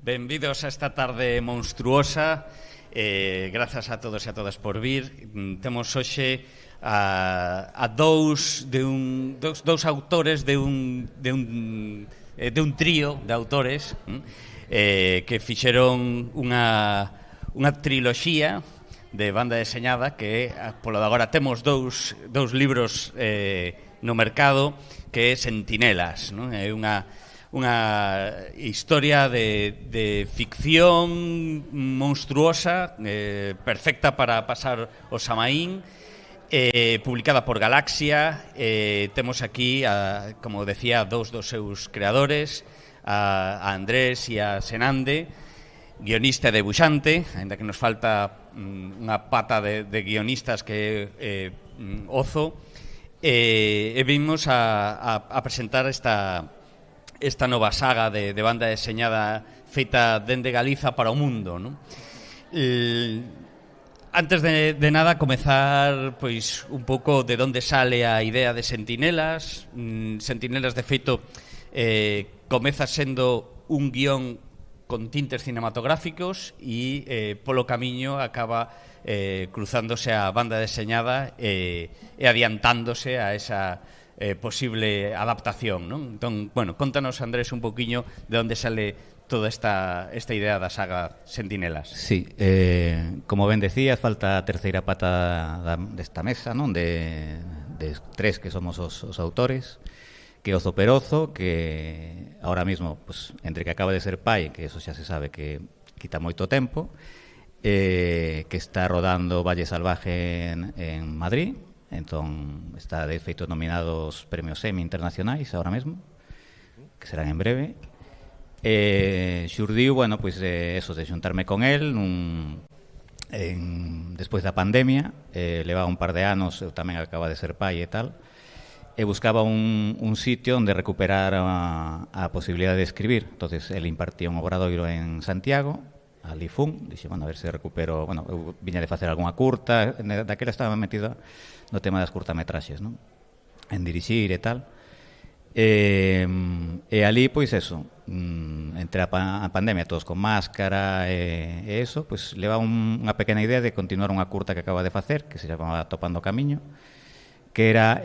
Benvidos a esta tarde monstruosa. Grazas a todos e a todas por vir. Temos hoxe a dous autores de un trío de autores que fixeron unha triloxía de banda deseñada que polo de agora temos dous libros no mercado, que é Sentinelas, non? É unha historia de ficción monstruosa, perfecta para pasar o Samaín, publicada por Galaxia. Temos aquí, como decía, dous dos seus creadores, a Andrés e a Senande, guionista e debuxante, ainda que nos falta unha pata de guionistas que é Ozo, e vimos a presentar esta nova saga de banda deseñada feita dende Galiza para o mundo, non? Antes de nada, comezar pois un pouco de onde sale a idea de Sentinelas. Sentinelas, de feito, comeza sendo un guión con tintes cinematográficos e polo camiño acaba cruzándose a banda deseñada e adiantándose a esa posible adaptación, non? Entón, bueno, contanos, Andrés, un poquinho de onde sale toda esta idea da saga Sentinelas. Sí, como ben decías, falta a terceira pata desta mesa, non? De tres que somos os autores, que Ozo Perozo, que ahora mismo, pues, entre que acaba de ser pai, que eso xa se sabe que quita moito tempo, que está rodando Valle Salvaje en Madrid. Entón, está de feito nominados premios Emmy internacionais ahora mesmo, que serán en breve. Xurdiu, bueno, pois eso, de xuntarme con el despois da pandemia. Levaba un par de anos, eu tamén acaba de ser pai e tal, e buscaba un sitio onde recuperar a posibilidade de escribir. Entonces, el impartía un obradoiro en Santiago, ali fun, dixe, bueno, a ver se recupero. Bueno, eu viña de facer algunha curta, daquela estaba metida no tema das curtametraxes, non? En dirixir e tal. E ali, pois eso, entre a pandemia, todos con máscara e eso, pois leva unha pequena idea de continuar unha curta que acaba de facer, que se chamaba Topando o Camiño, que era,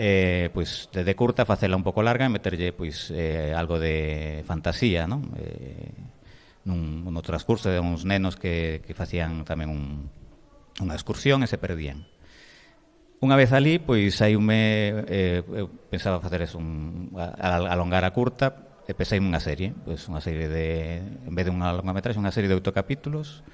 pois, desde curta facela un pouco larga e meterlle, pois, algo de fantasía, non? Nun transcurso de uns nenos que facían tamén unha excursión e se perdían. Unha vez ali, pois, eu pensaba facer eso, alongar a curta, e pensei unha serie, pois unha serie de, en vez de unha longametraxe, unha serie de 8 capítulos.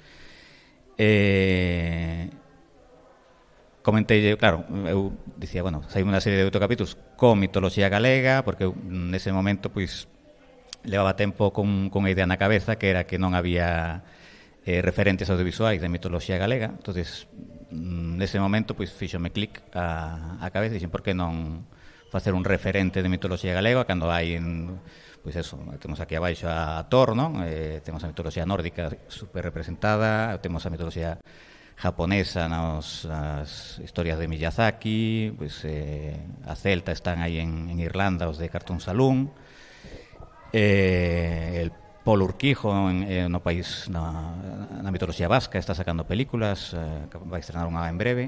Comentei, claro, eu dicía, bueno, saímos unha serie de 8 capítulos con mitoloxía galega, porque eu nese momento, pois, levaba tempo con a idea na cabeza, que era que non había referentes audiovisuais de mitoloxía galega. Entonces, nese momento, pois, fíxome clic a cabeza e dixen, por que non facer un referente de mitoloxía galega cando hai pois eso, temos aquí abaixo a Thor, non? Temos a mitoloxía nórdica super representada, temos a mitoloxía japonesa nas historias de Miyazaki, pois a celta están aí en Irlanda, os de Cartoon Saloon, el Polo Urquijo no país, na mitoloxía vasca, está sacando películas, vai estrenar unha en breve.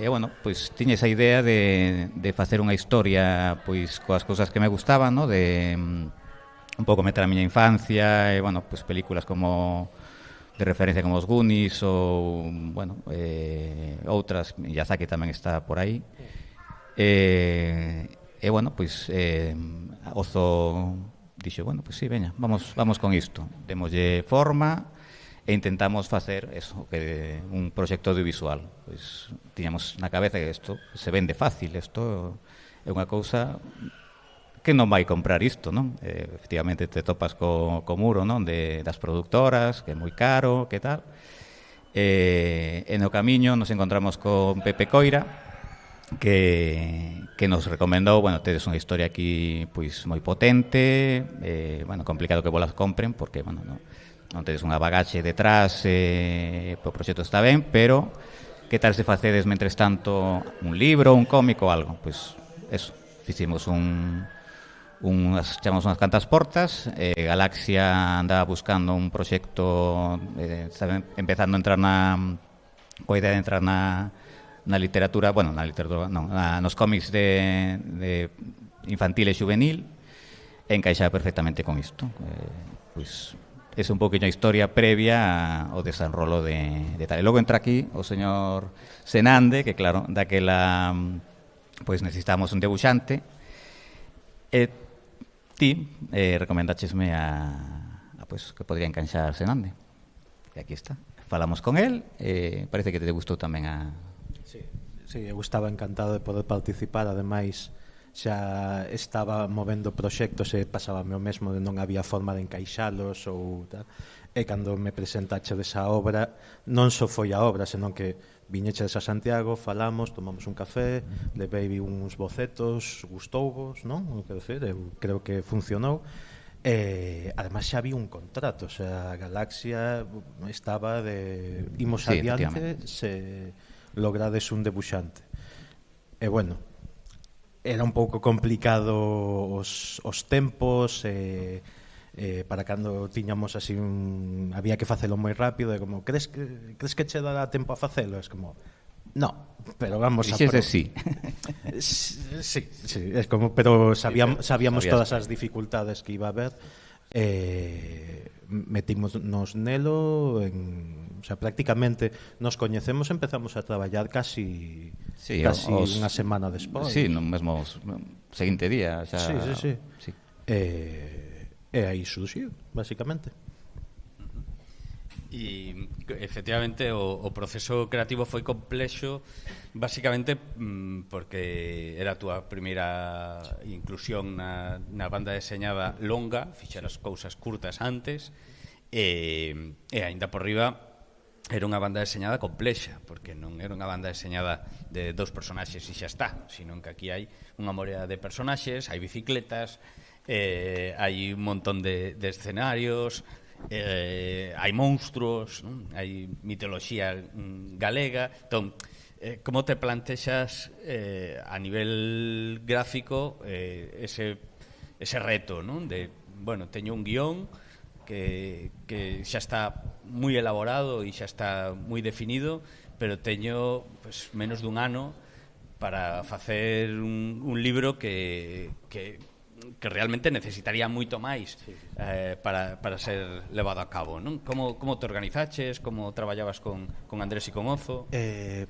Bueno, pois tiña esa idea de facer unha historia, pois, coas cousas que me gustaban, no? De un pouco meter a miña infancia, e, bueno, pois películas como de referencia como os Goonies ou, bueno, outras, Miyazaki tamén está por aí. Bueno, pois Ozo dixo, bueno, pois sí, veña, vamos con isto. Démoslle forma e intentamos facer eso, que un proxecto audiovisual. Pois tiñamos na cabeza que isto se vende fácil, isto é unha cousa que non vai comprar isto, non? Efectivamente te topas co muro, non? Das productoras, que é moi caro, que tal. E no camiño nos encontramos con Pepe Coira, que nos recomendou, bueno, tedes unha historia aquí pois moi potente, bueno, complicado que vos las compren, porque, bueno, non tedes unha bagaxe detrás, o proxecto está ben, pero que tal se facedes, mentres tanto, un libro, un cómic ou algo? Pois, eso, fiximos un chamamos unhas cantas portas. Galaxia andaba buscando un proxecto, estaba empezando a entrar coa idea de entrar na literatura, bueno, nos cómics de infantil e juvenil, e encaixaba perfectamente con isto. Pois é un pouquinho a historia previa ao desenrolo de tal. E logo entra aquí o señor Senande, que claro, daquela pois necesitamos un debuxante, e ti recomendáchesme pois que podría encaixar Senande. E aquí está. Falamos con él, parece que te gustou tamén Sí, eu estaba encantado de poder participar, ademais xa estaba movendo proxectos e pasábame o mesmo de non había forma de encaixalos ou tal. E cando me presentache desa obra, non só foi a obra, senón que viñeches a Santiago, falamos, tomamos un café, levei uns bocetos, gustouvos, non? Quero dizer, eu creo que funcionou. Ademais xa había un contrato, o sea, a Galaxia estaba de imos adiante se logrades un debuxante. E bueno, era un pouco complicado os tempos, para cando tiñamos así había que facelo moi rápido, e como crees que che dará tempo a facelo? Es como, no, pero vamos a probar. Sí. Sí, es como, pero sabíamos todas as dificultades que iba a haber. Metimos nelo o sea, prácticamente nos coñecemos, empezamos a traballar casi unha semana despois. Sí, no mesmo seguinte día xa... Sí. E aí surxiu, basicamente. E efectivamente o proceso creativo foi complexo basicamente porque era a túa primeira inclusión na banda deseñada longa, fixeras cousas curtas antes, e aínda por riba era unha banda deseñada complexa, porque non era unha banda deseñada de dos personaxes e xa está, sino que aquí hai unha morea de personaxes, hai bicicletas, hai un montón de escenarios, hai monstruos, non? Hai mitoloxía galega. Entón, como te plantexas a nivel gráfico ese reto, non? De, bueno, teño un guión que xa está moi elaborado e xa está moi definido, pero teño pues, menos dun ano para facer un libro que realmente necesitaría moito máis para ser levado a cabo, non? Como te organizaches, como traballabas con Andrés e con Ozo?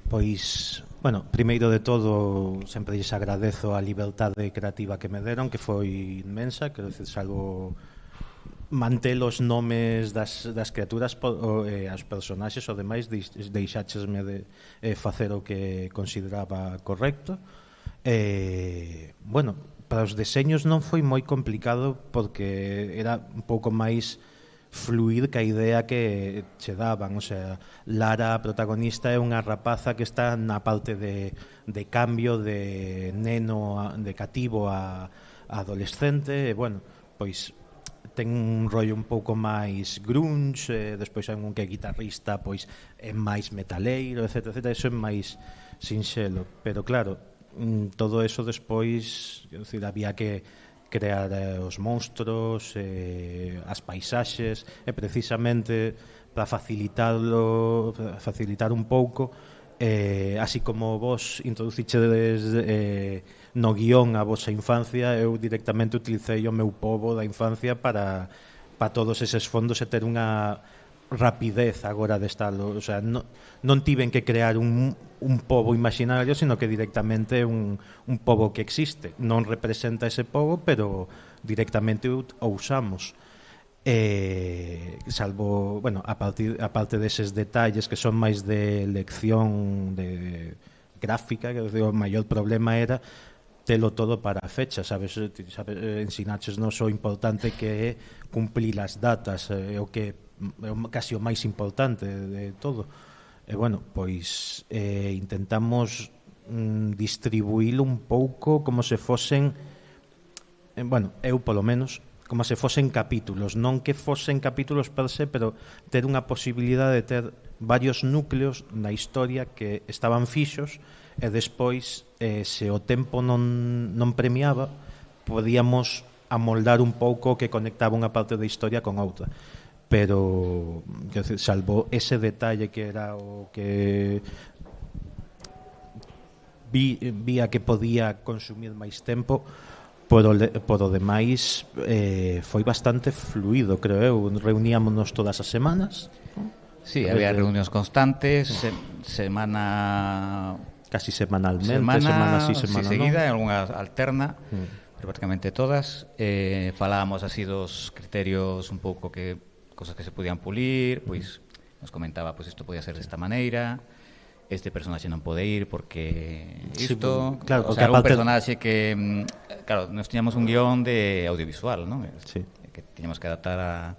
Pois, bueno, primeiro de todo sempre lles agradezo a liberdade creativa que me deron, que foi inmensa, quero dicir, salvo manter os nomes das criaturas, as personaxes ou demais, deixáchesme de facer o que consideraba correcto. Bueno, para os deseños non foi moi complicado porque era un pouco máis fluir que a idea que che daban, o sea, Lara, a protagonista, é unha rapaza que está na parte de cambio de neno, de cativo a adolescente, e bueno, pois ten un rollo un pouco máis grunge, despois hai un que é guitarrista, pois é máis metaleiro, etc. Eso é máis sinxelo, pero claro, todo eso despois, quero dicir, había que crear os monstruos, as paisaxes, e precisamente para facilitar un pouco, así como vos introducichedes no guión a vosa infancia, eu directamente utilicei o meu pobo da infancia para todos eses fondos e ter unha rapidez agora de estalo, o sea, non tiven que crear un pobo imaginario, sino que directamente un pobo que existe, non representa ese pobo, pero directamente o usamos. Salvo, bueno, a parte deses detalles que son máis de lección de gráfica, que o maior problema era telo todo para a fecha, sabes, ensinarchesnos o importante que é cumplir as datas, o que é casi o máis importante de todo. E bueno, pois intentamos distribuílo un pouco como se fosen, bueno, eu polo menos, como se fosen capítulos, non que fosen capítulos per se, pero ter unha posibilidade de ter varios núcleos na historia que estaban fixos, e despois, se o tempo non premiaba, podíamos amoldar un pouco que conectaba unha parte da historia con outra, pero quero decir, salvo ese detalle que era o que vía que podía consumir máis tempo, por o demais foi bastante fluido, creo eu. Reuníamonos todas as semanas. Sí, había reunións constantes, semana casi semanalmente, semana sí, semana seguida, non. algunha alterna, pero prácticamente todas. Falábamos así dos criterios un pouco que cosas que se podían pulir, pois nos comentaba, pois isto podía ser desta maneira, este personaxe non pode ir porque isto, sí, claro, o sea, era un personaxe que, claro, nos tiñamos un guión de audiovisual, non? Sí. Que tiñamos que adaptar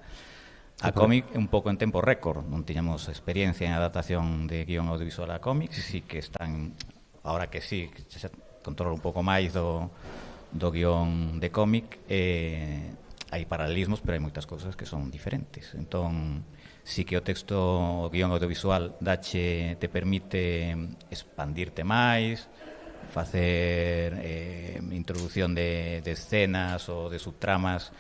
a cómic un pouco en tempo récord. Non tiñamos experiencia en adaptación de guión audiovisual a cómic, sí que están, ahora que sí, que se controla un pouco máis do guión de cómic, hai paralelismos, pero hai moitas cousas que son diferentes. Entón, sí que o texto, o guión audiovisual te permite expandirte máis, facer introducción de escenas ou de subtramas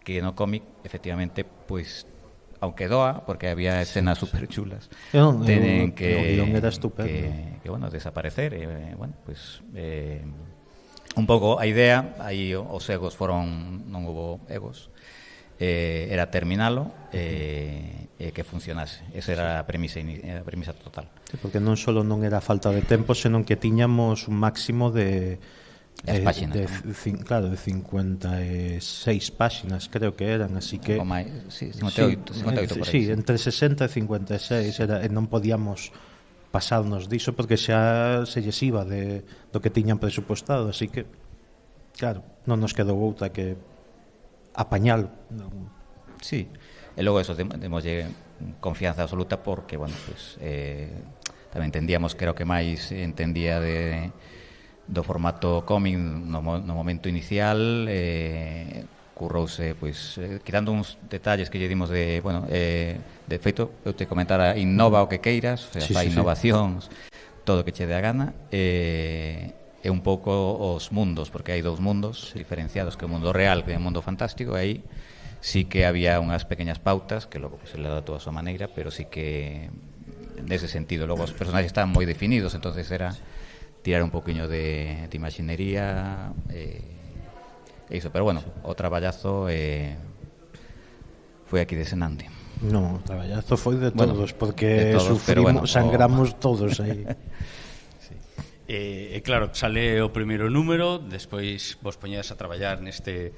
que no cómic, efectivamente, pois, aunque doa, porque había escenas super chulas, tenen que o guión era estupendo, que bueno, desaparecer, bueno, pois un pouco a idea, aí os egos non hubo egos, era terminalo, que funcionase. Esa era a premisa total. Sí, porque non só non era falta de tempo, senón que tiñamos un máximo de páxinas, claro, de 56 páxinas, creo que eran, así que sí, 58 por aí. Sí, entre 60 e 56 era, e non podíamos pasarnos diso porque xa se lles iba do que tiñan presupuestado, así que claro, non nos quedou outra que apañalo. Sí, e logo eso, demoslle confianza absoluta porque, bueno, pues, tamén entendíamos que era o que máis entendía do formato cómic no momento inicial. Currouse, pois, quitando uns detalles que lle dimos de, bueno, de feito, eu te comentara, innova o que queiras, o sea, fai innovacións, todo o que che dé a gana, e un pouco os mundos, porque hai dous mundos diferenciados, que o mundo real e o mundo fantástico, e aí sí que había unhas pequeñas pautas que logo pues, se le adaptou a súa maneira, pero sí que nese sentido, logo os personaxes estaban moi definidos, entonces era tirar un poquinho de imaxinería, iso, pero bueno, o traballazo foi aquí de Senande. Non, o traballazo foi de todos, porque de todos, sufrimos, sangramos todos aí. Claro, sale o primeiro número, despois vos poñedes a traballar neste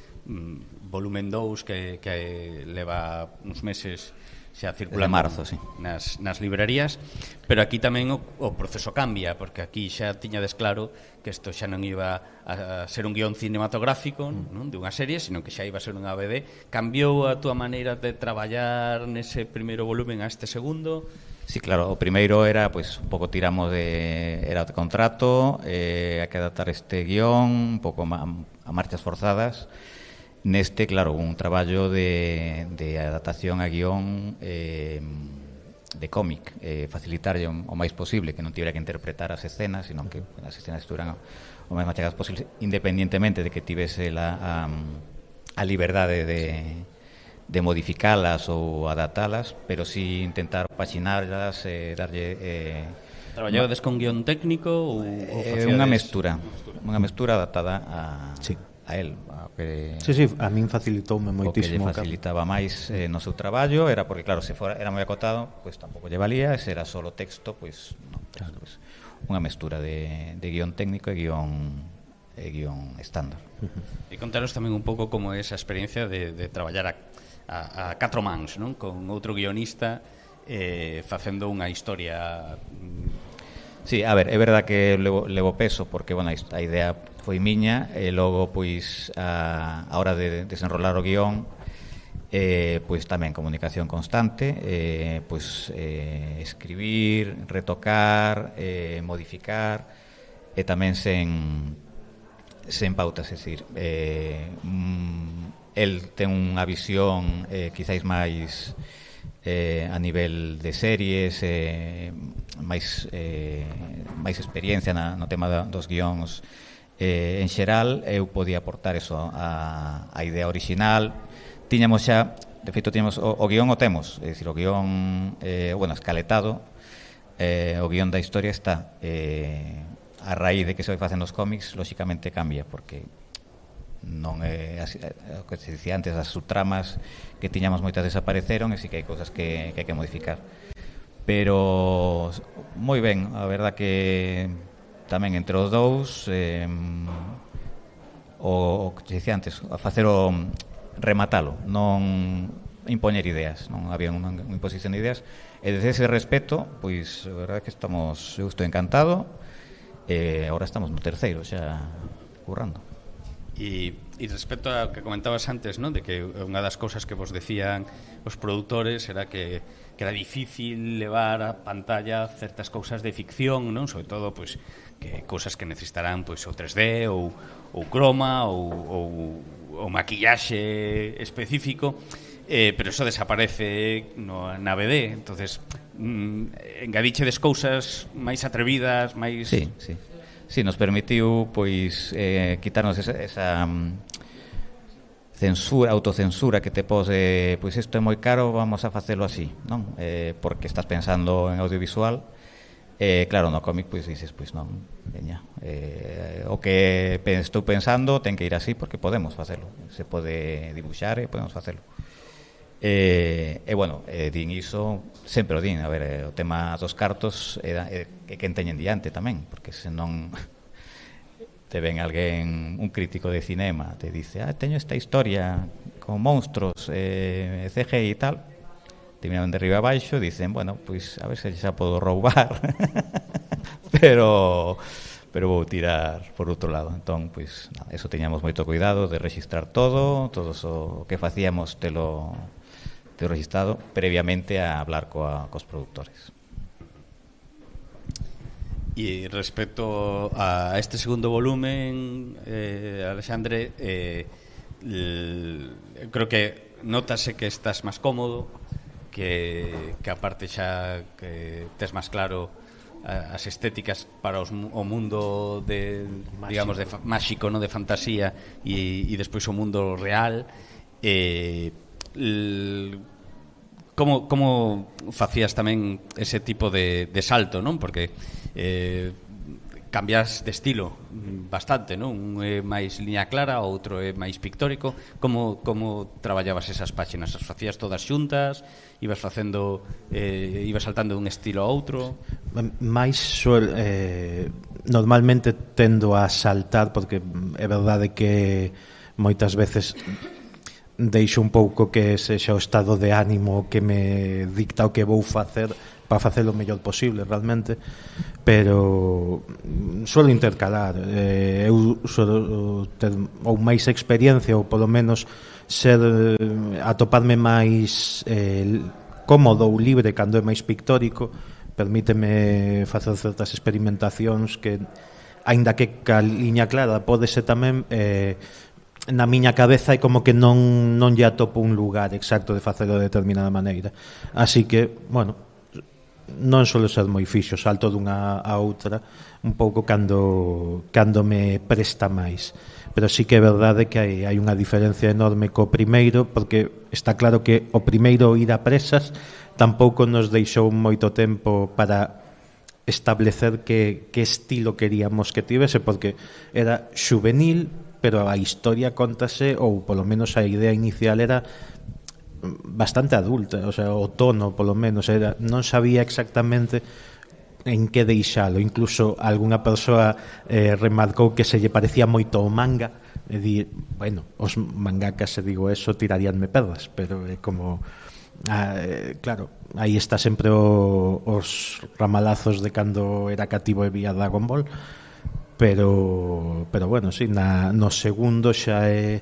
volumen 2 que leva uns meses xa circulando marzo, sí. nas librarías, pero aquí tamén o proceso cambia, porque aquí xa tiñades claro que isto xa non iba a ser un guión cinematográfico, non, de unha serie, sino que xa iba a ser unha BD. Cambiou a túa maneira de traballar nese primeiro volumen a este segundo? Sí, claro, o primeiro era, pois, un pouco tiramos era de contrato, hai que adaptar este guión, un pouco a marchas forzadas. Neste, claro, un traballo de adaptación a guión de cómic, facilitarlle o máis posible que non tivera que interpretar as escenas, sino que as escenas estuveran o máis machacadas posible, independientemente de que tivese a liberdade de modificalas ou adaptalas, pero sí intentar paxinarlas, darlle... Traballades con guión técnico ou unha mestura adaptada a él. Sí, a min facilitoume moitísimo. O que lle facilitaba máis no seu traballo era porque, claro, se era moi acotado, pois tampouco lle valía, se era solo texto, pois non, pues, unha mestura de guión técnico e guión estándar. E contaros tamén un pouco como é esa experiencia de traballar a catro mans, non? Con outro guionista facendo unha historia. Sí, a ver, é verdad que levo peso porque, bueno, a idea foi miña e logo, pois, a hora de desenrolar o guión, pois tamén comunicación constante, pois escribir, retocar, modificar, e tamén sen pautas, é dicir, el ten unha visión quizáis máis a nivel de series, máis experiencia no tema dos guións En xeral, eu podía aportar eso a idea original. Tiñamos xa, de feito, tiñamos o guión o temos, é dicir, o guión, bueno, escaletado, o guión da historia está. A raíz de que se vai facendo os cómics, lóxicamente cambia, porque non é así, o que se dicía antes, as subtramas que tiñamos moitas desapareceron, e si que hai cousas que hai que modificar. Pero moi ben, a verdad que tamén entre os dous, o que se dicía antes, a facer o rematalo, non impoñer ideas, non había unha imposición de ideas, e desde ese respeto, pois a verdade que eu estou encantado, e agora estamos no terceiro xa currando. E respecto ao que comentabas antes, non, de que unha das cousas que vos decían os produtores era que era difícil levar a pantalla certas cousas de ficción, non, sobre todo pois que cousas que necesitarán pois o 3D ou croma ou maquillaxe específico, pero eso desaparece na BD. Entonces engadichedes cousas máis atrevidas, máis... Sí, nos permitiu pois quitarnos esa censura, autocensura que te pose, pois isto é moi caro, vamos a facelo así, non? Porque estás pensando en audiovisual. Claro, no cómic pois dices, pois non, veña, o que estou pensando ten que ir así porque podemos facelo, se pode dibuixar e podemos facelo. Bueno, din iso, sempre o din, a ver, o tema dos cartos é quen teñen diante tamén, porque senón te ven alguén, un crítico de cinema, te dice, teño esta historia con monstruos, CGI e tal, te miran de arriba a baixo, dicen, bueno, pois a ver se xa podo roubar, pero vou tirar por outro lado. Entón, pois, eso teñamos moito cuidado de registrar todo o que facíamos telo registrado previamente a hablar cos productores. E respecto a este segundo volumen, Alexandre, creo que notase que estás máis cómodo, que a parte xa que tes máis claro as estéticas para o mundo de, digamos, de máxico, no, de fantasía, e despois o mundo real. Como facías tamén ese tipo de salto, non? Porque cambias de estilo bastante, non? Un é máis liña clara, outro é máis pictórico. Como traballabas esas páxinas? As facías todas xuntas? Ibas facendo, ibas saltando dun estilo a outro? Normalmente tendo a saltar, porque é verdade que moitas veces deixo un pouco que sexa o estado de ánimo que me dicta o que vou facer para facer o mellor posible realmente, pero suelo intercalar. Eu suelo ter ou máis experiencia ou polo menos ser atoparme máis cómodo ou libre cando é máis pictórico, permíteme facer certas experimentacións que, aínda que ca liña clara pode ser tamén, na miña cabeza é como que non lle atopo un lugar exacto de facelo de determinada maneira. Así que, bueno, non suelo ser moi fixo, salto dunha a outra un pouco cando me presta máis. Pero sí que é verdade que hai unha diferencia enorme co primeiro, porque está claro que o primeiro ir a presas tampouco nos deixou moito tempo para establecer que estilo queríamos que tivese, porque era xuvenil, pero a historia contase, ou polo menos a idea inicial era bastante adulta, o sea, o tono polo menos era, non sabía exactamente en que deixalo. Incluso algunha persoa remarcou que se lle parecía moito o manga, e di, bueno, os mangakas, se digo eso, tiraríanme pedras, pero é como claro, aí está sempre os ramalazos de cando era cativo e vía Dragon Ball, pero bueno, sí, no segundo xa é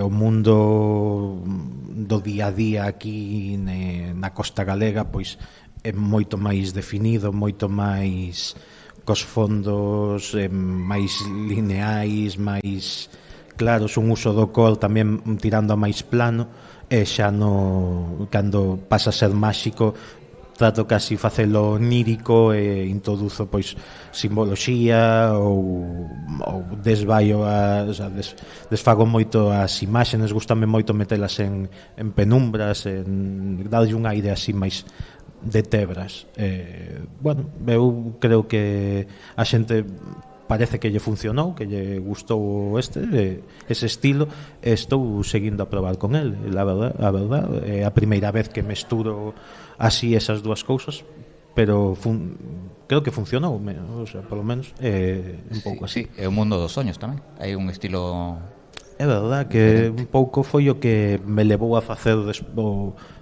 o mundo do día a día aquí na costa galega, pois é moito máis definido, moito máis cos fondos máis lineais, máis claros, un uso do col tamén tirando a máis plano, e xa cando pasa a ser máxico trato casi facelo onírico e introduzo pois simboloxía ou desvaio o sea, desfago moito as imaxes, gustame moito metelas en penumbras, en darlle un aire así máis de tebras. Bueno, eu creo que a xente parece que lle funcionou, que lle gustou ese estilo, e estou seguindo a probar con el. A verdad, é a primeira vez que mesturo así esas dúas cousas, pero creo que funcionou, o sea, polo menos un pouco así. Sí, é o mundo dos soños tamén. Hai un estilo... É verdad que un pouco foi o que me levou a facer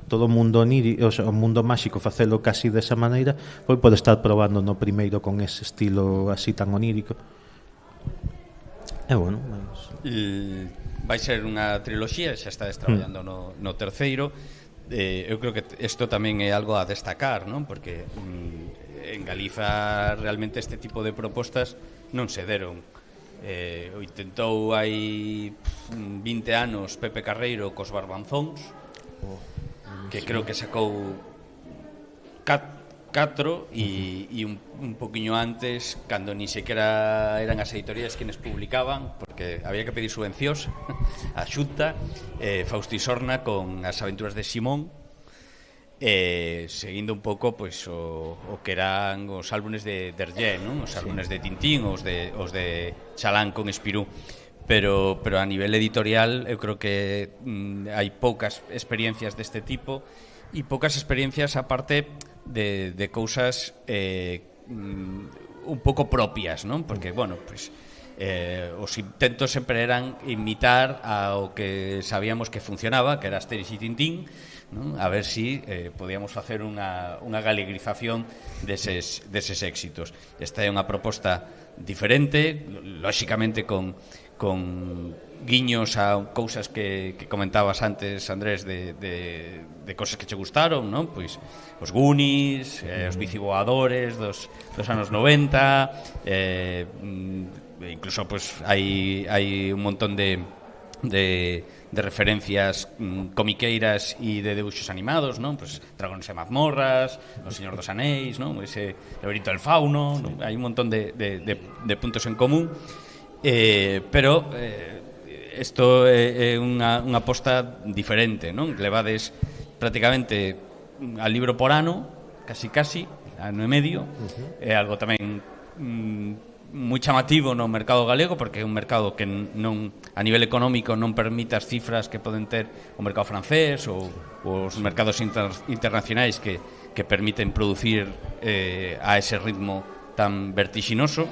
todo o mundo onírico, o sea, o mundo máxico, facelo casi desa maneira, foi por estar probando no primeiro con ese estilo así tan onírico. E bueno, vai ser unha triloxía, xa estades traballando no terceiro. Eu creo que isto tamén é algo a destacar, non? Porque en Galiza realmente este tipo de propostas non se deron. O intentou hai 20 anos Pepe Carreiro cos Barbanzóns, que creo que sacou 4 e un poquinho antes, cando ni sequera eran as editoriais quienes publicaban, porque había que pedir subvencións a Xunta, Fausti Sorna con As aventuras de Simón, seguindo un pouco pois, o que eran os álbumes de Hergé, non? Os álbumes de Tintín, os de Chalán con Espirú. Pero a nivel editorial eu creo que hai poucas experiencias deste tipo e poucas experiencias aparte de cousas un pouco propias, non? Porque, bueno, pues, os intentos sempre eran imitar ao que sabíamos que funcionaba, que era Asterix e Tintín, non? A ver si podíamos facer unha galegrización deses éxitos. Esta é unha proposta diferente, lóxicamente con guiños a cousas que comentabas antes, Andrés, de cosas que che gustaron, non? Pois os Goonies, os bicivoadores dos anos 90, incluso pois hai un montón de referencias comiqueiras e de debuxos animados, non? Pois Dragones e mazmorras, O Señor dos Anéis, non? Ese Laberinto del Fauno, non? Hai un montón de puntos en común. Pero isto é unha aposta diferente, non? Levades prácticamente al libro por ano, casi ano e medio. É algo tamén moi chamativo no mercado galego, porque é un mercado que non, a nivel económico non permite as cifras que poden ter o mercado francés ou os mercados internacionais que permiten producir a ese ritmo tan vertiginoso.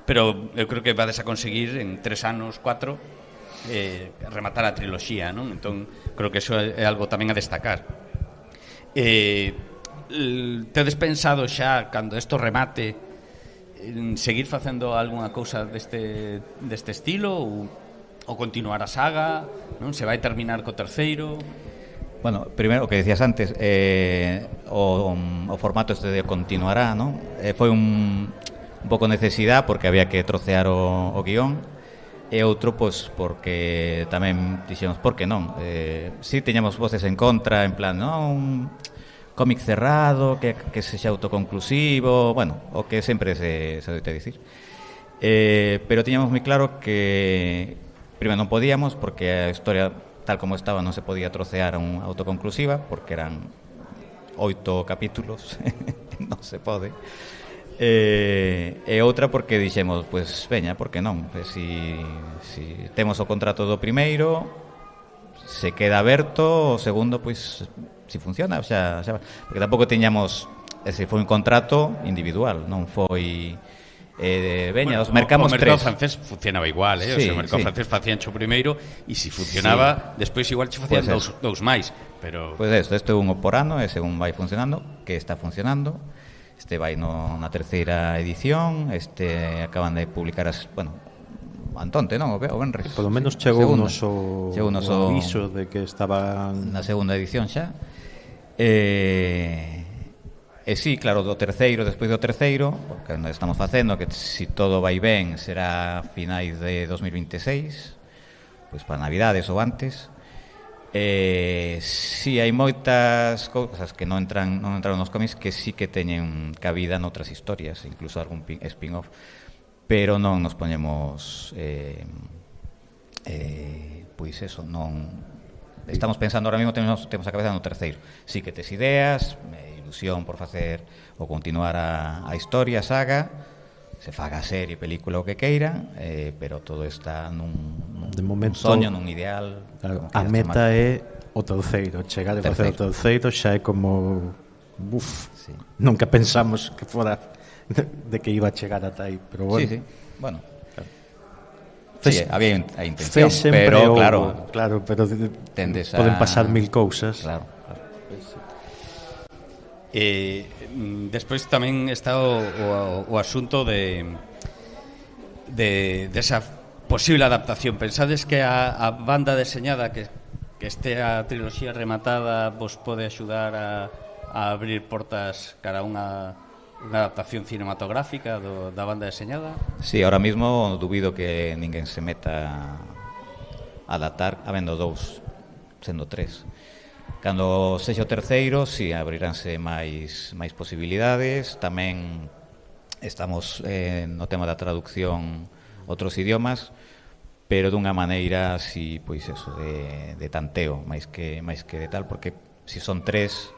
Pero eu creo que vades a conseguir en 3 anos, 4 rematar a triloxía, non? Entón, creo que eso é algo tamén a destacar. Tedes pensado xa, cando isto remate, en seguir facendo algunha cousa deste estilo ou continuar a saga, non? Se vai terminar co terceiro? Bueno, primeiro, o que decías antes, o formato este de continuará, non? Foi un pouco necesidade porque había que trocear o guión, e outro, pois, porque tamén dixemos, por que non? Si teñamos voces en contra, en plan, non, cómic cerrado, que sexa autoconclusivo, bueno, o que sempre se doite dicir. Pero tiñamos moi claro que primeiro non podíamos, porque a historia tal como estaba non se podía trocear a unha autoconclusiva, porque eran 8 capítulos, non se pode. E outra porque dixemos, pois veña, por que non? Si temos o contrato do primeiro, se queda aberto, o segundo, pois, si funciona, xa porque tampouco tiñamos, foi un contrato individual, non foi veña, os mercamos o mercado 3. francés funcionaba igual, Sí, o sea, o mercado francés facían cho primeiro e se funcionaba, despois igual che facían dous máis, pero Pois isto é un por ano, e según vai funcionando, que está funcionando. Este vai na terceira edición, acaban de publicar Antonte, non? O Benres. Polo menos chegou o aviso de que estaban na segunda edición xa. Sí, claro, despois do terceiro, porque estamos facendo que se todo vai ben será finais de 2026, pois para Navidades ou antes. Sí, hai moitas cousas que non entraron nos cómics que sí que teñen cabida noutras historias, incluso algún spin-off, pero non nos poñemos pois eso, non estamos pensando ahora mesmo, temos a cabeza no terceiro. Sí que tes ideas, ilusión por facer ou continuar a historia, a saga, se faga serie, película o que queira, pero todo está de momento, nun soño, nun ideal. Claro, a meta é o terceiro, chegar a facer o terceiro xa é como sí. Nunca pensamos que fora de que iba a chegar ata aí, pero bueno. Sí, bueno. Sí, había a intención, pero claro, pero poden pasar mil cousas. Claro. Despois tamén está o asunto de esa posible adaptación. Pensades que a banda deseñada que estea triloxía rematada vos pode axudar a abrir portas cara a unha adaptación cinematográfica da banda deseñada? Sí, ahora mismo dubido que ninguén se meta a adaptar, habendo dous, sendo tres. Cando sexa o terceiro, si abriránse máis posibilidades. Tamén estamos no tema da traducción outros idiomas, pero dunha maneira así, pois eso, de tanteo, máis que de tal, porque se son tres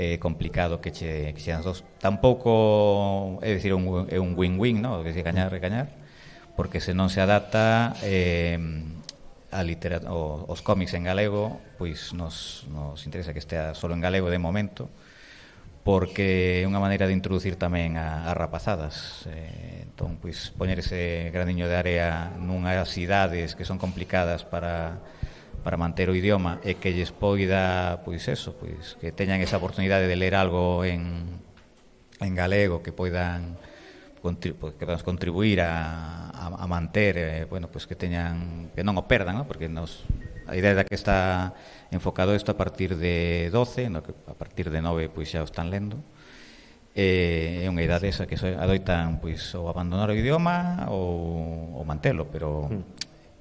é complicado que chean dos. Tampouco é dicir é un win-win, ¿no? Que se gañar, porque se non se adapta os cómics en galego, pois nos interesa que estea solo en galego de momento, porque é unha maneira de introducir tamén a rapazadas. Entón, pois, poñer ese graniño de area nunhas cidades que son complicadas para manter o idioma e que lles poida, pois eso, pois que teñan esa oportunidade de ler algo en galego, que poidan contribuir a manter, bueno, pois que teñan, que non o perdan, ¿no? Porque a idea da que está enfocado isto a partir de 12, no, que a partir de 9 pois xa o están lendo. É unha idade esa que adoitan pois ou abandonar o idioma ou mantelo, pero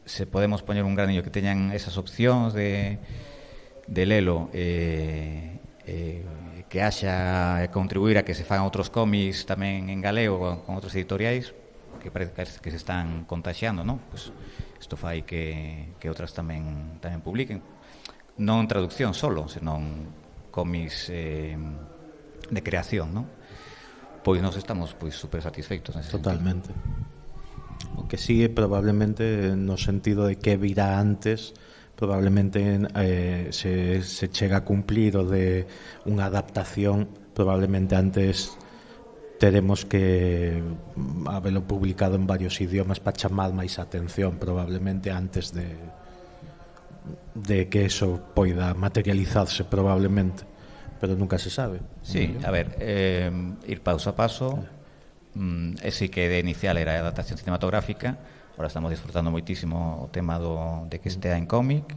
se podemos poñer un graniño que teñan esas opcións de lelo, que haxa contribuir a que se fagan outros cómics tamén en galego con outros editoriais que parece que se están contaxiando, non? Pues isto fai que outras tamén publiquen, non traducción solo, senón cómics de creación, non? Pois nós estamos pois super satisfeitos nese totalmente sentido. O que sigue probablemente no sentido de que virá antes, probablemente se chega a cumplir o de unha adaptación, probablemente antes teremos que habelo publicado en varios idiomas para chamar máis atención, probablemente antes de que eso poida materializarse, probablemente, pero nunca se sabe. Sí, a ver, ir paso a paso. Ese que de inicial era a adaptación cinematográfica, ahora estamos disfrutando moitísimo o tema de que estea en cómic.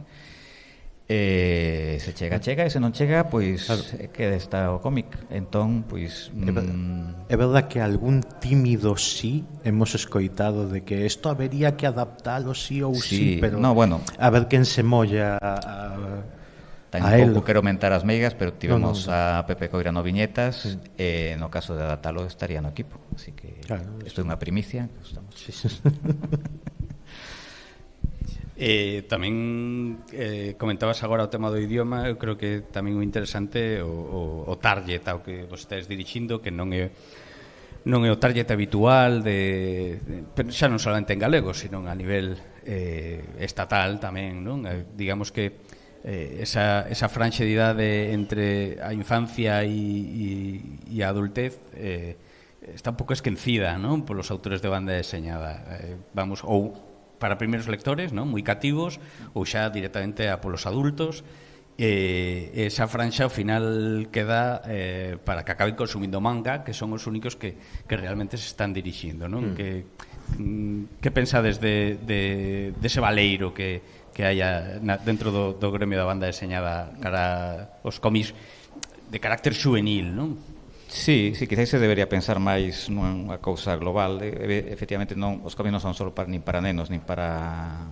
Se chega e se non chega, pois queda está o cómic. Entón, pois é verdad que algún tímido sí hemos escoitado de que isto habería que adaptalo sí ou sí, pero no, bueno, a ver quen se molla tampouco quero aumentar as meigas, pero tivemos a Pepe Coira no Viñetas, no caso de adaptalo estaría no equipo, así que isto é unha primicia. Tamén comentabas agora o tema do idioma. Eu creo que tamén o interesante o target ao que vos estáis dirixindo, que non é o target habitual pero xa non solamente en galego, sino a nivel estatal tamén, non? Digamos que esa franxa de idade entre a infancia e a adultez está un pouco esquecida, non? Polos autores de banda deseñada, vamos, ou para primeiros lectores, non? Moi cativos, ou xa directamente a polos adultos. Esa franxa ao final queda para que acaben consumindo manga, que son os únicos que realmente se están dirixindo, non? Que pensades dese valeiro que haya dentro do gremio da banda deseñada cara os cómics de carácter xuvenil, non? Sí, quizás se debería pensar máis nunha cousa global. Efectivamente, os cómics non son só nin para nenos nin para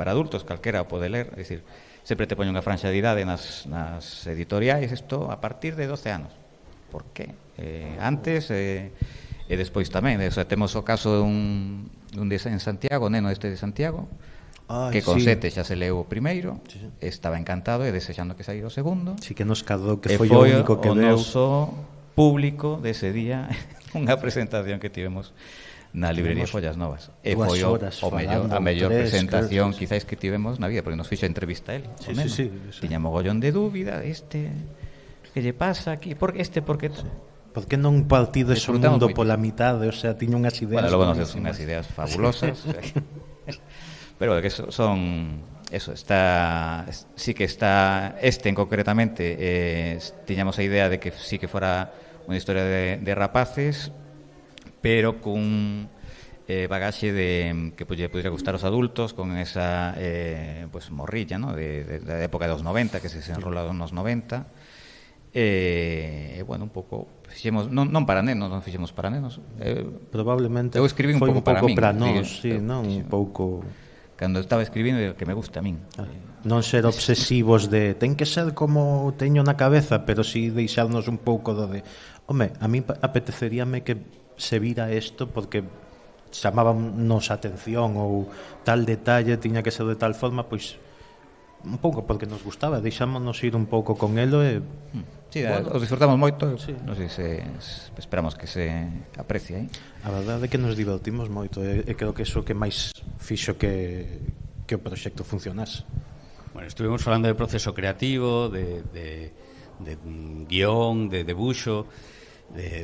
adultos, calquera o pode ler. É dicir, sempre te poño unha franxa de idade nas editoriais, isto a partir de 12 anos. Por qué? Antes e despois tamén, o sea, temos o caso dun en Santiago, neno este de Santiago, que con 7 xa se leu o primeiro, estaba encantado e desexando que saíra o segundo. Sí que nos cadou que foi o único que deu. deu. O noso público dese día, unha presentación que tivemos na librería Follas Novas. E foi a mellor presentación quizás que tivemos na vida, porque nos fixo a entrevista a él. Sí. Tiña mogollón de dúbida, que lle pasa aquí? Por que Por que non partido ese mundo pola mitade? O sea, tiña unhas ideas... Bueno, logo nos deu unhas ideas fabulosas. Pero que son... Eso, sí que está... concretamente, tiñamos a idea de que sí que fora unha historia de rapaces, pero cun bagaxe que podría gustar aos adultos, con esa morrilla, ¿no? da época dos 90, que se enrolado nos 90. Bueno, un pouco fixemos, non para nenos, non fixemos para nenos. Probablemente eu escribí un pouco para min. Un pouco... Cando estaba escribindo, que me gusta a min. Non ser obsesivos de ten que ser como teño na cabeza, pero si deixarnos un pouco de home, a mí apeteceríame que se vira isto porque chamábamos a atención ou tal detalle tiña que ser de tal forma, pois un pouco porque nos gustaba, deixámonos ir un pouco con elo e sí, bueno, os disfrutamos moito, sí. Non sei se esperamos que se aprecie aí. A verdade é que nos divertimos moito e creo que iso que máis fixo que o proxecto funcionase. Bueno, estuvimos falando de proceso creativo, de guión, de debuxo,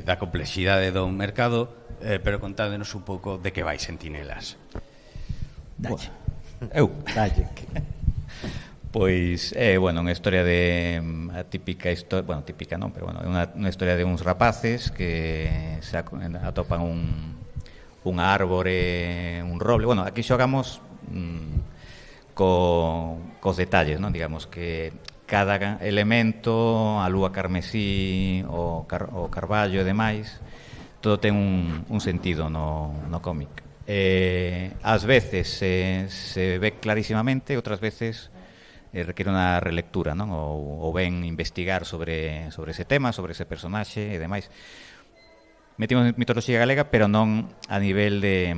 da complexidade do mercado, pero contádenos un pouco de que vai Sentinelas. Dalle. Dalle. Pois unha historia de a típica historia, bueno, típica non, pero bueno, unha historia de uns rapaces que se atopan unha árbore, un roble. Bueno, aquí xogamos cos detalles, non? Digamos que cada elemento, a lúa carmesí, o carballo e demais, todo ten un sentido no cómic. Ás veces se ve clarísimamente, outras veces requiere unha relectura, non? Ou ben investigar sobre ese tema, sobre ese personaxe e demais. Metimos mitoloxía galega, pero non a nivel de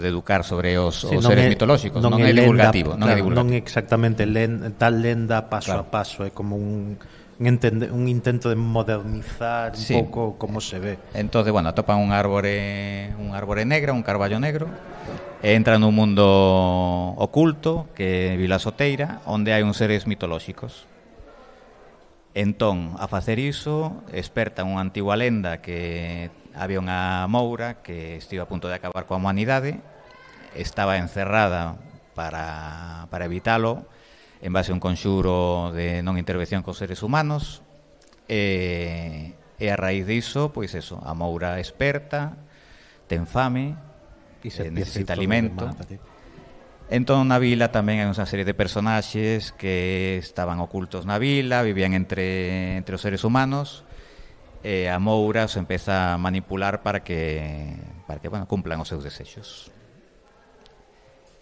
educar sobre os seres mitolóxicos, non é divulgativo, non é divulgativo. Non exactamente tal lenda paso a paso, é como un intento de modernizar un pouco como se ve. Entonces, bueno, atopan un árbore negro, un carballo negro, e entran nun mundo oculto que é Vila Soteira, onde hai uns seres mitolóxicos. Entón, a facer iso, espertan unha antigua lenda que había unha moura que estivo a punto de acabar coa humanidade, estaba encerrada para evitalo, en base a un conxuro de non intervención cos seres humanos, e a raíz diso, pois eso, a moura esperta, ten fame, necesita alimento. Entón na vila tamén hai unha serie de personaxes que estaban ocultos na vila, vivían entre os seres humanos, e a moura se empeza a manipular para que cumplan os seus desexos.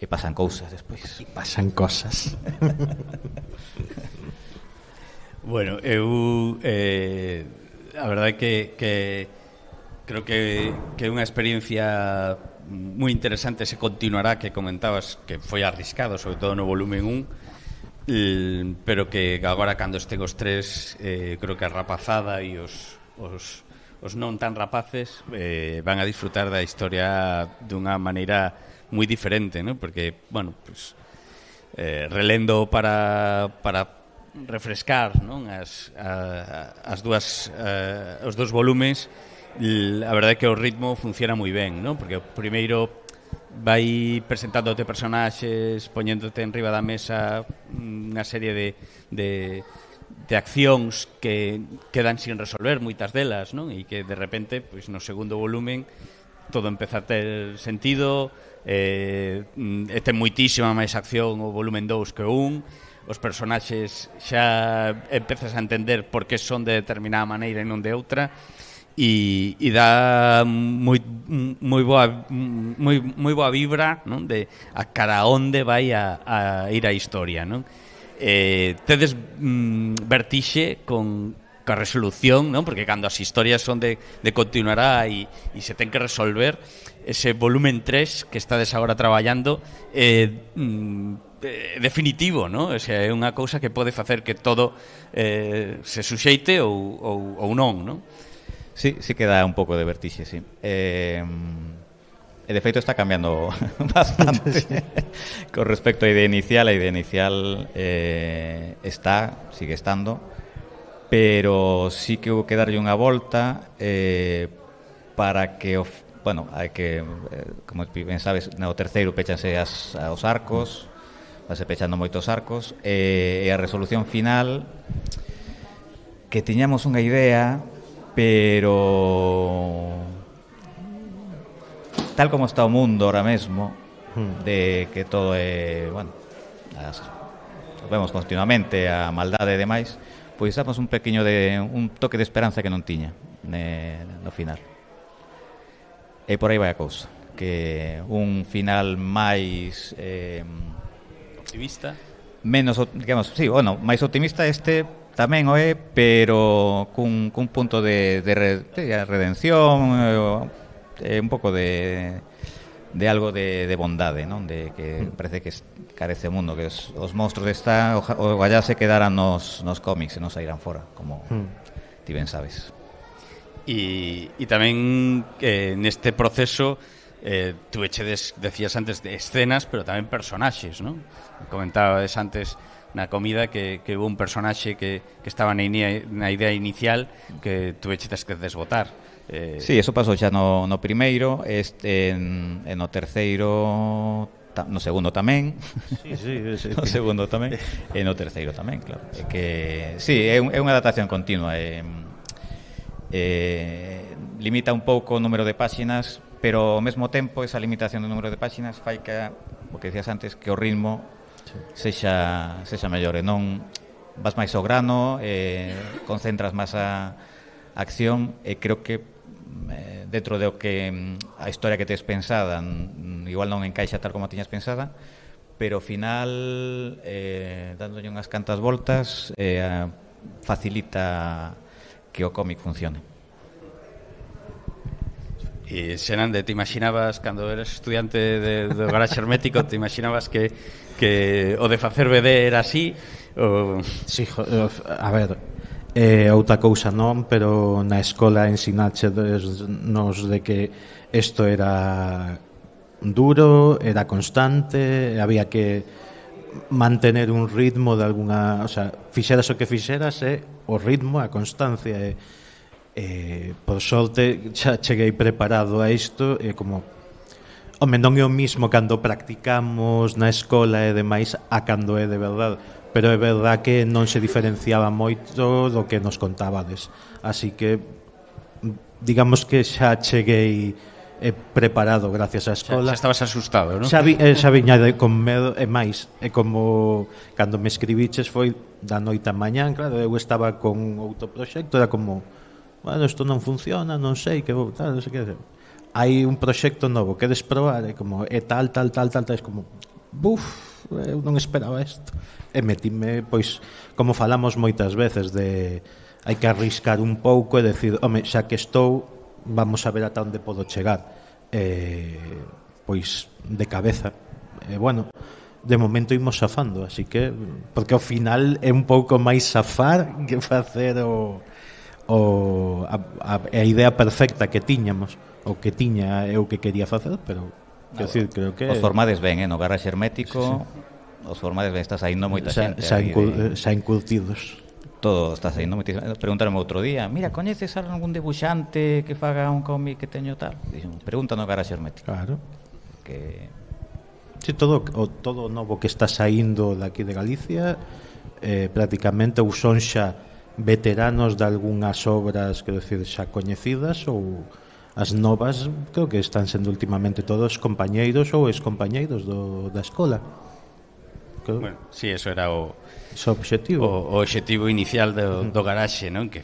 E pasan cousas despois. E pasan cosas. Bueno, eu a verdade é que creo que é unha experiencia moi interesante, se continuará, que comentabas que foi arriscado, sobre todo no volumen 1, pero que agora cando estén os tres, creo que a rapazada e os non tan rapaces van a disfrutar da historia dunha maneira moi diferente, ¿no? Porque, bueno, pues, relendo para refrescar, non? Os dous volumes, a verdade é que o ritmo funciona moi ben, non? Porque o primeiro vai presentándote personaxes, poñéndote en riba da mesa unha serie de accións que quedan sin resolver, moitas delas, non? E que de repente, pois no segundo volumen todo empeza a ter sentido, e ten moitísima máis acción o volumen 2 que o 1. Os personaxes xa empezas a entender por que son de determinada maneira e non de outra, e dá moi boa vibra, non? De a cara onde vai a ir a historia, non? Tedes vertixe con a resolución, non? Porque cando as historias son de continuará e se ten que resolver, ese volumen 3 que estades agora traballando definitivo, non? O sea, é unha cousa que pode facer que todo se suxeite ou non, non? Sí, sí que dá un pouco de vertixe, sí. E de feito está cambiando bastante con respecto á idea inicial. A idea inicial sigue estando, pero sí que hubo que darlle unha volta para que, hai que, como ben sabes, no terceiro pechanse os arcos, vas pechando moitos arcos, e a resolución final, que tiñamos unha idea, pero tal como está o mundo ahora mesmo, de que todo é, vemos continuamente a maldade e demais, pois damos un toque de esperanza que non tiña no final. E por aí vai a cousa, que un final máis optimista, menos, digamos, sí, máis optimista tamén o é, pero cun punto de redención, un pouco de algo de bondade, non? De que parece que carece o mundo, que os monstruos ojalá se quedaran nos cómics e non saíran fora, como ti ben sabes. E tamén neste proceso decías antes de escenas, pero tamén personaxes, non? Comentabas antes na comida que hubo un personaxe que estaba na idea inicial que tuvechetes que desbotar. Sí, eso pasou xa no primeiro, no terceiro, no segundo tamén. Sí. No segundo tamén e no terceiro tamén, claro. Que sí, é unha adaptación continua. Limita un pouco o número de páxinas, pero ao mesmo tempo esa limitación do número de páxinas fai que, o que decías antes, que o ritmo sexa mellor, e non vas máis ao grano, concentras máis a acción, e creo que dentro do que a historia que tes pensada igual non encaixa tal como tiñas pensada, pero ao final dándolle unhas cantas voltas facilita que o cómic funcione. E Xenande, te imaginabas cando eres estudiante do garaxe hermético, te imaginabas que o de facer BD era así? Sí, a ver, outra cousa non, pero na escola ensinachenos de que isto era duro, era constante, había que mantener un ritmo de alguna, o sea, fixeras o que fixeras, o ritmo, a constancia, por sorte xa cheguei preparado a isto, como non é o mismo cando practicamos na escola e demais a cando é de verdade, pero é verdade que non se diferenciaba moito do que nos contabades, así que digamos que xa cheguei preparado gracias á escola. Xa estabas asustado, non? Xa viña con medo, e máis, é como cando me escribiches foi da noite a mañán, claro, eu estaba con outro proxecto, era como, isto non funciona, non sei que vou, tal, non sei que. Hai un proxecto novo, queres probar? É como, tal, é como, eu non esperaba isto. E metime, pois, como falamos moitas veces, de hai que arriscar un pouco e decir, xa que estou, vamos a ver ata onde podo chegar. Pois, de cabeza. De momento imos safando, así que, porque ao final é un pouco máis safar que facer a idea perfecta que tiñamos, o que tiña eu que quería facer, pero creo que os formades ben, no garaxe hermético, sí. Os formades ben, está saindo moita xente, xa incurtidos. Todo está saindo moita. Preguntaronme outro día, mira, coñeces algún debuxante que faga un cómic que teño tal? Dixen, pregunta no garaxe hermético. Claro. Que sí, todo novo que está saindo daqui de Galicia, prácticamente ou son xa veteranos de algunhas obras, quero dicir, xa coñecidas, ou as novas, creo que están sendo últimamente todos compañeiros ou excompañeiros da escola. Bueno, sí, eso era o objetivo. O obxectivo inicial do garaxe, non? Que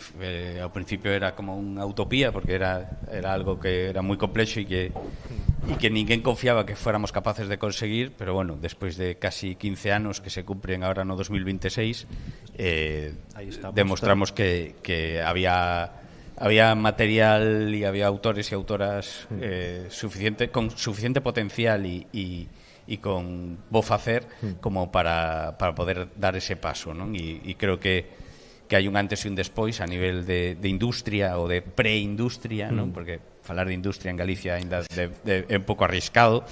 ao principio era como unha utopía, porque era algo que era moi complexo e que ninguén confiaba que fuéramos capaces de conseguir, pero bueno, despois de casi 15 anos que se cumpren agora no 2026, demostramos que había material e había autores e autoras con suficiente potencial e con bo facer como para poder dar ese paso, non? E creo que hai un antes e un despois a nivel de industria ou de preindustria, non? Porque falar de industria en Galicia ainda é un pouco arriscado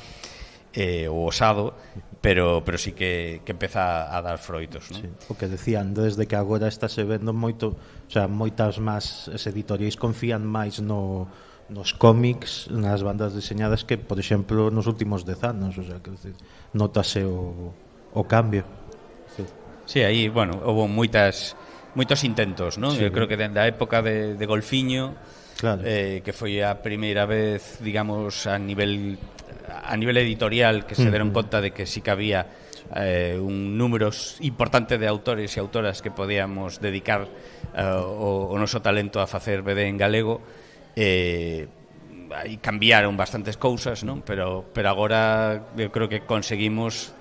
ou osado, pero sí que empeza a dar froitos, non? Sí. O que decían, desde que agora está se vendo moito, o sea, moitas máis editoriais confían máis nos cómics, nas bandas diseñadas que, por exemplo, nos últimos 10 anos, o sea, que notase o cambio. Sí, aí, bueno, houve moitos intentos, non? Sí. Eu creo que dende a época de Golfiño, claro. Que foi a primeira vez, digamos, a nivel editorial que se deron conta de que sí que había un número importante de autores e autoras que podíamos dedicar o noso talento a facer BD en galego. Aí cambiaron bastantes cousas, non? Pero agora eu creo que conseguimos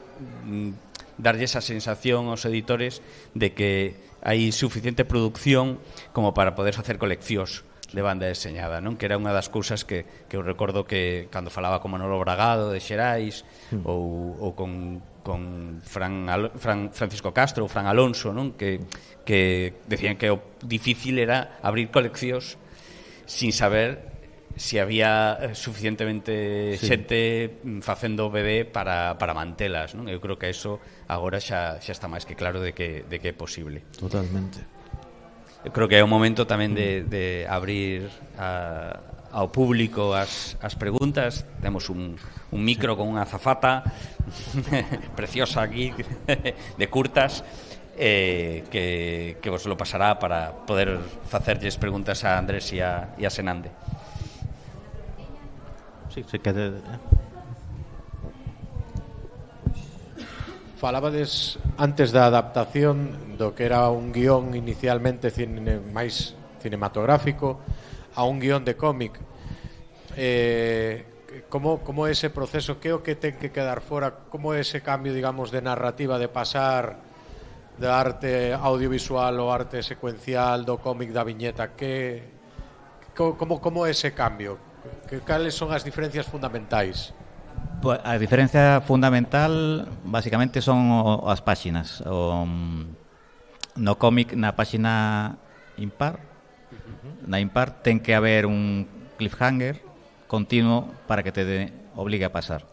darlle esa sensación aos editores de que hai suficiente producción como para poder facer coleccións de banda deseñada, non? Que era unha das cousas que eu recordo que cando falaba con Manolo Bragado de Xerais ou con Francisco Castro ou Fran Alonso, non? Que decían que o difícil era abrir coleccións sin saber si había suficientemente xente facendo BD para mantelas, non? Eu creo que eso agora xa está máis que claro de que é posible. Totalmente. Eu creo que é o momento tamén de abrir ao público as preguntas. Temos un micro con unha azafata preciosa aquí de curtas que vos lo pasará para poder facerlles preguntas a Andrés e a Senande. Sí, se quede... Falabades antes da adaptación do que era un guión inicialmente máis cinematográfico a un guión de cómic. Como é ese proceso? Que é o que ten que quedar fora? Como é ese cambio, digamos, de narrativa, de pasar da arte audiovisual ou arte secuencial do cómic da viñeta? Como é ese cambio? Cales son as diferencias fundamentais? Pues a diferencia fundamental basicamente son as páxinas. No cómic, na páxina impar, na impar ten que haber un cliffhanger continuo para que te obligue a pasar.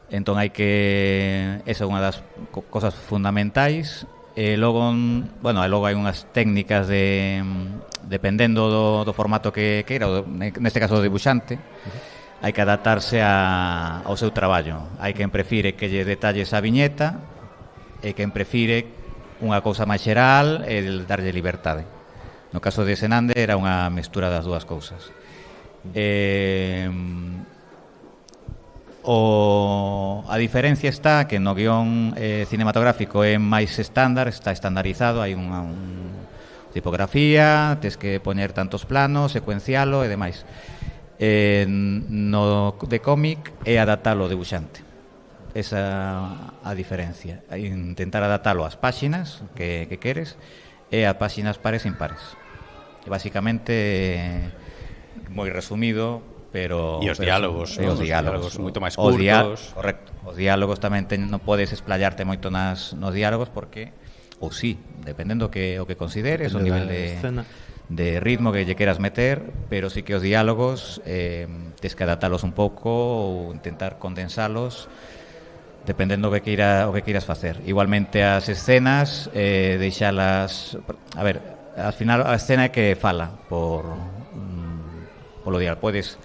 Entón hai que... Esa é unha das cosas fundamentais. Logo hai unhas técnicas dependendo do formato que queira, neste caso do dibuixante, hai que adaptarse ao seu traballo. Hai quen prefire que lle detalles a viñeta e quen prefire unha cousa máis xeral e darlle liberdade. No caso de Senande era unha mestura das dúas cousas. A diferencia está que no guión cinematográfico é máis estándar, está estandarizado, hai unha tipografía, tes que poñer tantos planos, secuencialo e demais. No de cómic é adaptalo ao debuxante. Esa a diferencia. Intentar adaptalo ás páxinas que queres e a páxinas pares e impares. E basicamente, moi resumido, pero... E os diálogos, os diálogos moito máis curtos. Correcto. Os diálogos tamén non podes explayarte moito nos diálogos porque, ou sí, dependendo o que consideres, o nivel de ritmo que lle queras meter, pero sí que os diálogos tes que adaptalos un pouco ou intentar condensalos dependendo o que queiras facer. Igualmente as escenas deixalas... A ver, al final a escena é que fala polo diálogo. Podes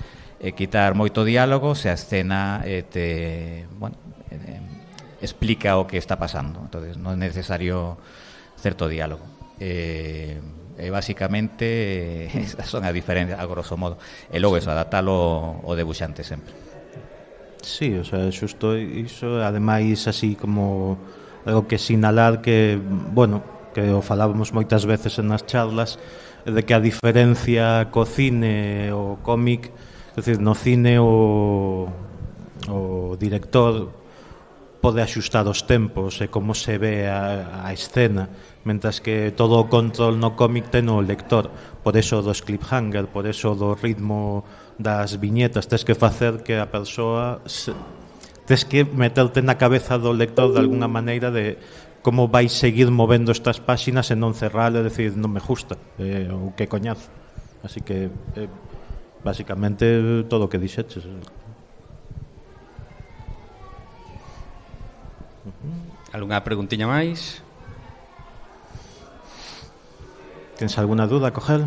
quitar moito diálogo se a escena explica o que está pasando. Entonces non é necesario certo diálogo. Basicamente esas son as diferencias a grosso modo. E logo eso, adaptalo o debuxante sempre. Sí, o sea, xusto iso, ademais así como o que sinalar que, bueno, que o falábamos moitas veces nas charlas, de que a diferencia co cine o cómic, é dicir, no cine o director pode axustar os tempos e como se ve a escena, mentras que todo o control no cómic ten o lector. Por eso dos cliffhanger, por eso do ritmo das viñetas, tes que facer que a persoa tes que meterte na cabeza do lector de alguna maneira de como vai seguir movendo estas páxinas e non cerrar e decir non me gusta, ou que coñazo. Así que basicamente todo o que dixeches. Algunha preguntiña máis? Tens alguna duda, Cogel?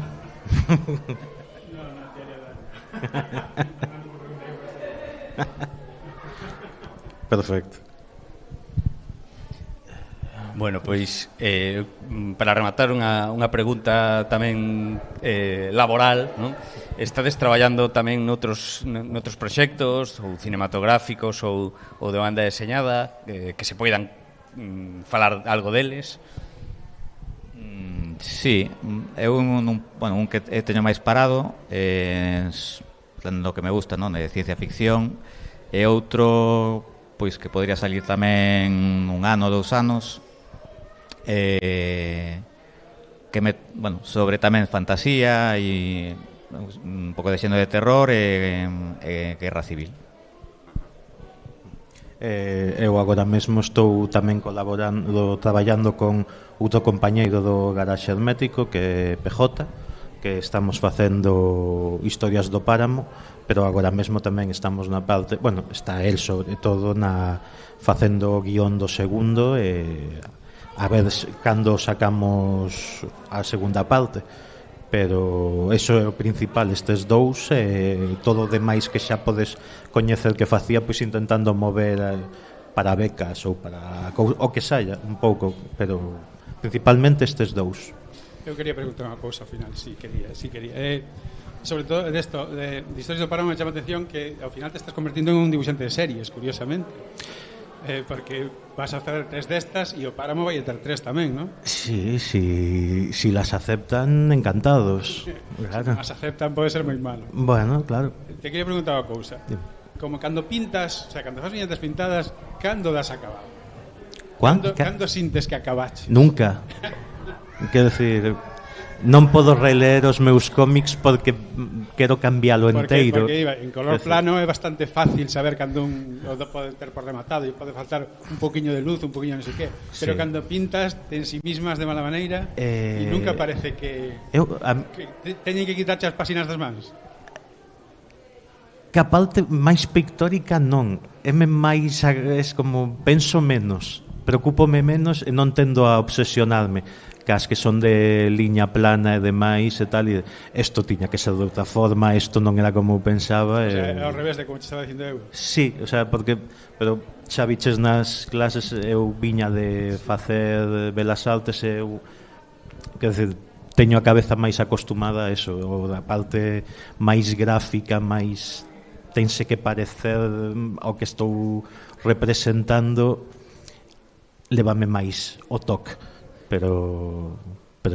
Perfecto. Bueno, pois para rematar unha pregunta tamén laboral, non? Estades traballando tamén noutros proxectos ou cinematográficos ou de banda deseñada que se poidan falar algo deles? Sí, eu un que teño máis parado no que me gusta, non, de ciencia ficción, e outro pois que podría salir tamén un ano, 2 anos, que sobre tamén fantasía e un pouco de xeno de terror e guerra civil. Eu agora mesmo estou tamén traballando con outro compañeiro do Garaxe Hermético, que é PJ, que estamos facendo historias do Páramo, pero agora mesmo tamén estamos na parte, bueno, está el sobre todo facendo o guión do segundo e a ver cando sacamos a segunda parte, pero eso é o principal, estes dous, todo o demais que xa podes coñecer que facía, pois intentando mover para becas ou para o que saia un pouco, pero principalmente estes dous. Eu quería preguntar unha cousa ao final, si quería. Sobre todo desto, de Historias do Páramo, me chama a atención que ao final te estás convertindo en un dibuixante de series, curiosamente. Porque vas a hacer 3 destas e o Páramo vai a ter 3 tamén, non? Sí, si las aceptan, encantados. Claro. Si las aceptan pode ser moi malo. Bueno, claro. Te quería preguntar unha cousa. Como cando pintas, o sea, cando fas viñetas pintadas, cando das acabado? Cando sintes que acabaches? Nunca. Quero decir, non podo releer os meus cómics porque quero cambialo enteiro. Porque en color plano é bastante fácil saber cando o pode ter por rematado e pode faltar un poquinho de luz, un poquinho non sei que. Pero cando pintas te ensimismas de mala maneira e nunca parece que teñen que quitarche as páxinas das mans. Que a parte máis pictórica non, é como penso menos, preocúpome menos e non tendo a obsesionarme cas que son de liña plana e demais e tal, e isto tiña que ser de outra forma, isto non era como pensaba. O sea, ao revés de como te estaba dicindo eu. Sí, o sea, pero xa biches nas clases, eu viña de facer belas artes e eu, quer dizer, teño a cabeza máis acostumada a eso, ou da parte máis gráfica, máis tense que parecer ao que estou representando, lévame máis o toque. Pero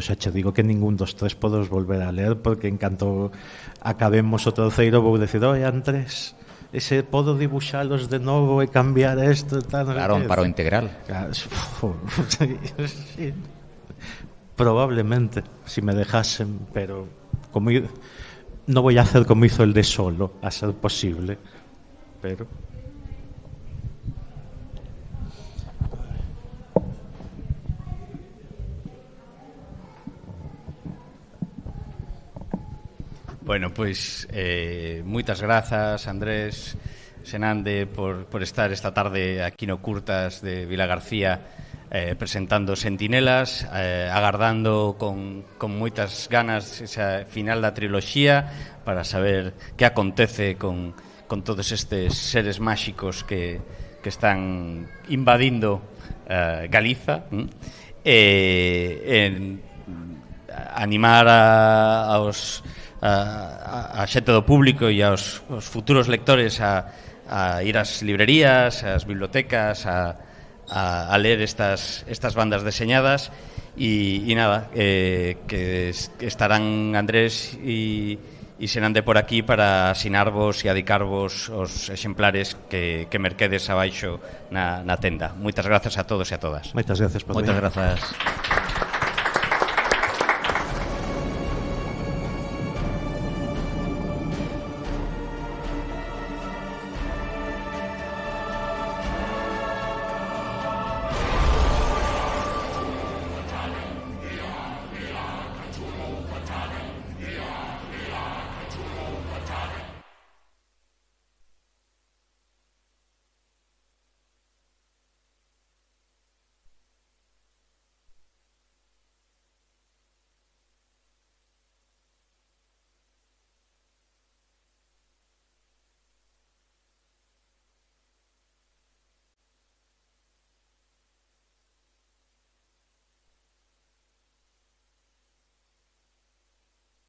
xa che digo que ningún dos 3 podes volver a ler, porque en canto acabemos o terceiro vou decir, Andrés, ese podo dibuixalos de novo e cambiar isto e tal. Claro, para o integral. Sí. Probablemente, si me dejasen, pero como no voy a hacer como hizo el de Solo, a ser posible, pero... Bueno, pois moitas grazas, Andrés Senande, por estar esta tarde aquí no Curtas de Vilagarcía presentando Sentinelas, agardando con moitas ganas esa final da triloxía para saber que acontece con todos estes seres máxicos que están invadindo Galiza, animar a xente do público e aos futuros lectores a ir ás librerías, ás bibliotecas, a a ler estas bandas deseñadas y nada, que estarán Andrés e Xenande por aquí para asinarvos e adicarvos os exemplares que merquedes abaixo na tenda. Moitas grazas a todos e a todas. Moitas grazas por Moitas grazas.